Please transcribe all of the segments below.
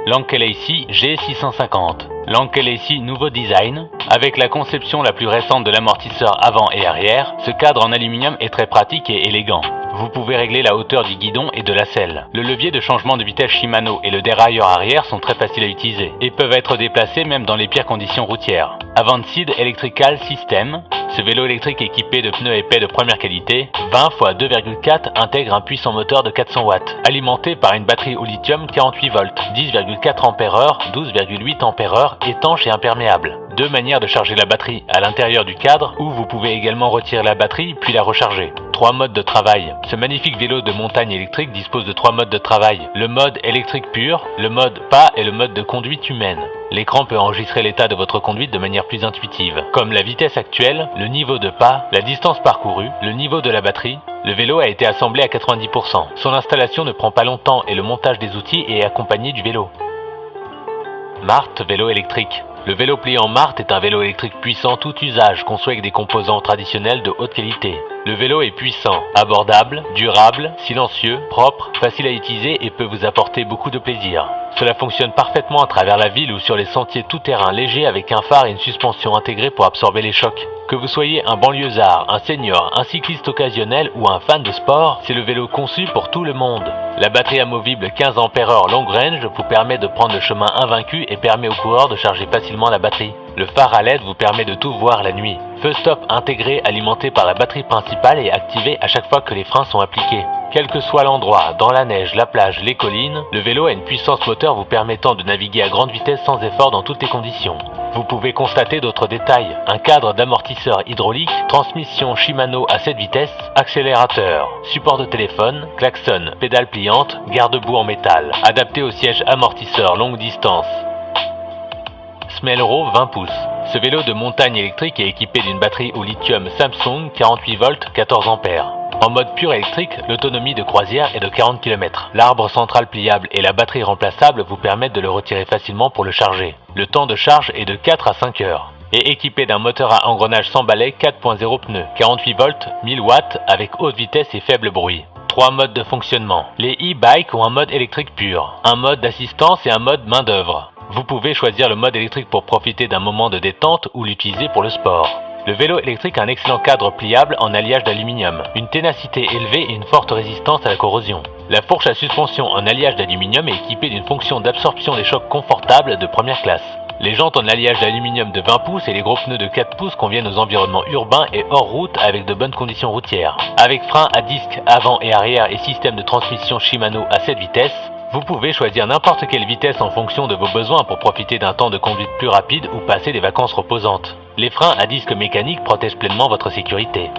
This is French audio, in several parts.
L'Ankelesi G650. L'Ankelesi nouveau design. Avec la conception la plus récente de l'amortisseur avant et arrière, ce cadre en aluminium est très pratique et élégant. Vous pouvez régler la hauteur du guidon et de la selle. Le levier de changement de vitesse Shimano et le dérailleur arrière sont très faciles à utiliser et peuvent être déplacés même dans les pires conditions routières. Avantseed Electrical System. Ce vélo électrique équipé de pneus épais de première qualité, 20 x 2,4 intègre un puissant moteur de 400 watts, alimenté par une batterie au lithium 48 volts, 10,4 Ah, 12,8 Ah, étanche et imperméable. Deux manières de charger la batterie, à l'intérieur du cadre, où vous pouvez également retirer la batterie puis la recharger. 3 modes de travail. Ce magnifique vélo de montagne électrique dispose de 3 modes de travail. Le mode électrique pur, le mode pas et le mode de conduite humaine. L'écran peut enregistrer l'état de votre conduite de manière plus intuitive, comme la vitesse actuelle, le niveau de pas, la distance parcourue, le niveau de la batterie. Le vélo a été assemblé à 90%. Son installation ne prend pas longtemps et le montage des outils est accompagné du vélo. Mart vélo électrique. Le vélo pliant Mart est un vélo électrique puissant tout usage conçu avec des composants traditionnels de haute qualité. Le vélo est puissant, abordable, durable, silencieux, propre, facile à utiliser et peut vous apporter beaucoup de plaisir. Cela fonctionne parfaitement à travers la ville ou sur les sentiers tout-terrain légers avec un phare et une suspension intégrée pour absorber les chocs. Que vous soyez un banlieusard, un senior, un cycliste occasionnel ou un fan de sport, c'est le vélo conçu pour tout le monde. La batterie amovible 15 Ah long range vous permet de prendre le chemin invaincu et permet aux coureurs de charger facilement la batterie. Le phare à LED vous permet de tout voir la nuit. Feu stop intégré alimenté par la batterie principale et activé à chaque fois que les freins sont appliqués. Quel que soit l'endroit, dans la neige, la plage, les collines, le vélo a une puissance moteur vous permettant de naviguer à grande vitesse sans effort dans toutes les conditions. Vous pouvez constater d'autres détails, un cadre d'amortisseur hydraulique, transmission Shimano à 7 vitesses, accélérateur, support de téléphone, klaxon, pédale pliante, garde-boue en métal, adapté au siège amortisseur longue distance. Smelro 20 pouces. Ce vélo de montagne électrique est équipé d'une batterie au lithium Samsung 48 volts 14 ampères. En mode pur électrique, l'autonomie de croisière est de 40 km. L'arbre central pliable et la batterie remplaçable vous permettent de le retirer facilement pour le charger. Le temps de charge est de 4 à 5 heures. Et équipé d'un moteur à engrenage sans balai 4.0 pneus, 48 volts, 1000 watts avec haute vitesse et faible bruit. 3 modes de fonctionnement. Les e-bikes ont un mode électrique pur, un mode d'assistance et un mode main d'œuvre. Vous pouvez choisir le mode électrique pour profiter d'un moment de détente ou l'utiliser pour le sport. Le vélo électrique a un excellent cadre pliable en alliage d'aluminium, une ténacité élevée et une forte résistance à la corrosion. La fourche à suspension en alliage d'aluminium est équipée d'une fonction d'absorption des chocs confortable de première classe. Les jantes en alliage d'aluminium de 20 pouces et les gros pneus de 4 pouces conviennent aux environnements urbains et hors route avec de bonnes conditions routières. Avec frein à disque avant et arrière et système de transmission Shimano à 7 vitesses, vous pouvez choisir n'importe quelle vitesse en fonction de vos besoins pour profiter d'un temps de conduite plus rapide ou passer des vacances reposantes. Les freins à disque mécaniques protègent pleinement votre sécurité.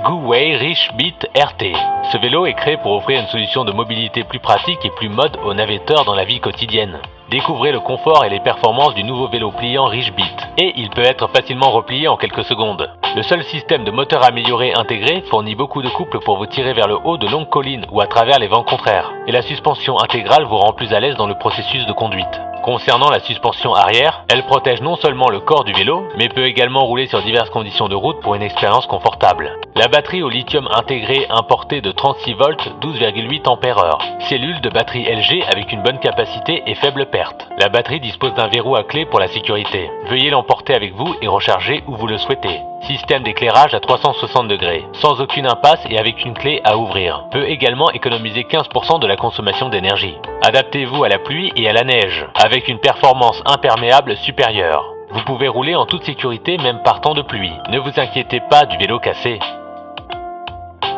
Guwei Richbeat RT. Ce vélo est créé pour offrir une solution de mobilité plus pratique et plus mode aux navetteurs dans la vie quotidienne. Découvrez le confort et les performances du nouveau vélo pliant Richbeat. Et il peut être facilement replié en quelques secondes. Le seul système de moteur amélioré intégré fournit beaucoup de couple pour vous tirer vers le haut de longues collines ou à travers les vents contraires. Et la suspension intégrale vous rend plus à l'aise dans le processus de conduite. Concernant la suspension arrière, elle protège non seulement le corps du vélo, mais peut également rouler sur diverses conditions de route pour une expérience confortable. La batterie au lithium intégré importée de 36 volts 12,8 Ah. Cellule de batterie LG avec une bonne capacité et faible perte. La batterie dispose d'un verrou à clé pour la sécurité. Veuillez l'emporter avec vous et recharger où vous le souhaitez. Système d'éclairage à 360 degrés, sans aucune impasse et avec une clé à ouvrir. Peut également économiser 15% de la consommation d'énergie. Adaptez-vous à la pluie et à la neige, avec une performance imperméable supérieure. Vous pouvez rouler en toute sécurité même par temps de pluie. Ne vous inquiétez pas du vélo cassé.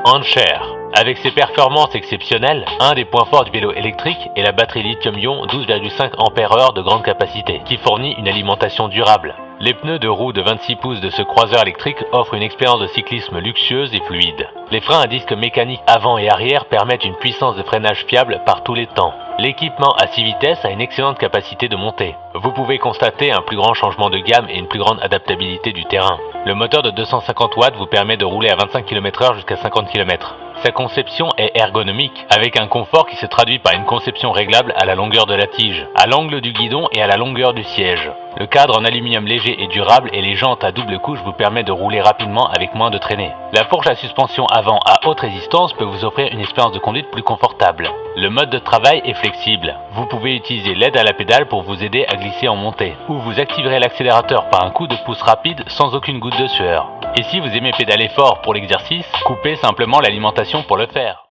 Ancher. Avec ses performances exceptionnelles, un des points forts du vélo électrique est la batterie lithium-ion 12,5 Ah de grande capacité, qui fournit une alimentation durable. Les pneus de roue de 26 pouces de ce croiseur électrique offrent une expérience de cyclisme luxueuse et fluide. Les freins à disque mécaniques avant et arrière permettent une puissance de freinage fiable par tous les temps. L'équipement à 6 vitesses a une excellente capacité de montée. Vous pouvez constater un plus grand changement de gamme et une plus grande adaptabilité du terrain. Le moteur de 250 watts vous permet de rouler à 25 km/h jusqu'à 50 km. Sa conception est ergonomique, avec un confort qui se traduit par une conception réglable à la longueur de la tige, à l'angle du guidon et à la longueur du siège. Le cadre en aluminium léger et durable et les jantes à double couche vous permettent de rouler rapidement avec moins de traînées. La fourche à suspension avant à haute résistance peut vous offrir une expérience de conduite plus confortable. Le mode de travail est flexible. Vous pouvez utiliser l'aide à la pédale pour vous aider à glisser en montée, ou vous activerez l'accélérateur par un coup de pouce rapide sans aucune goutte de sueur. Et si vous aimez pédaler fort pour l'exercice, coupez simplement l'alimentation pour le faire.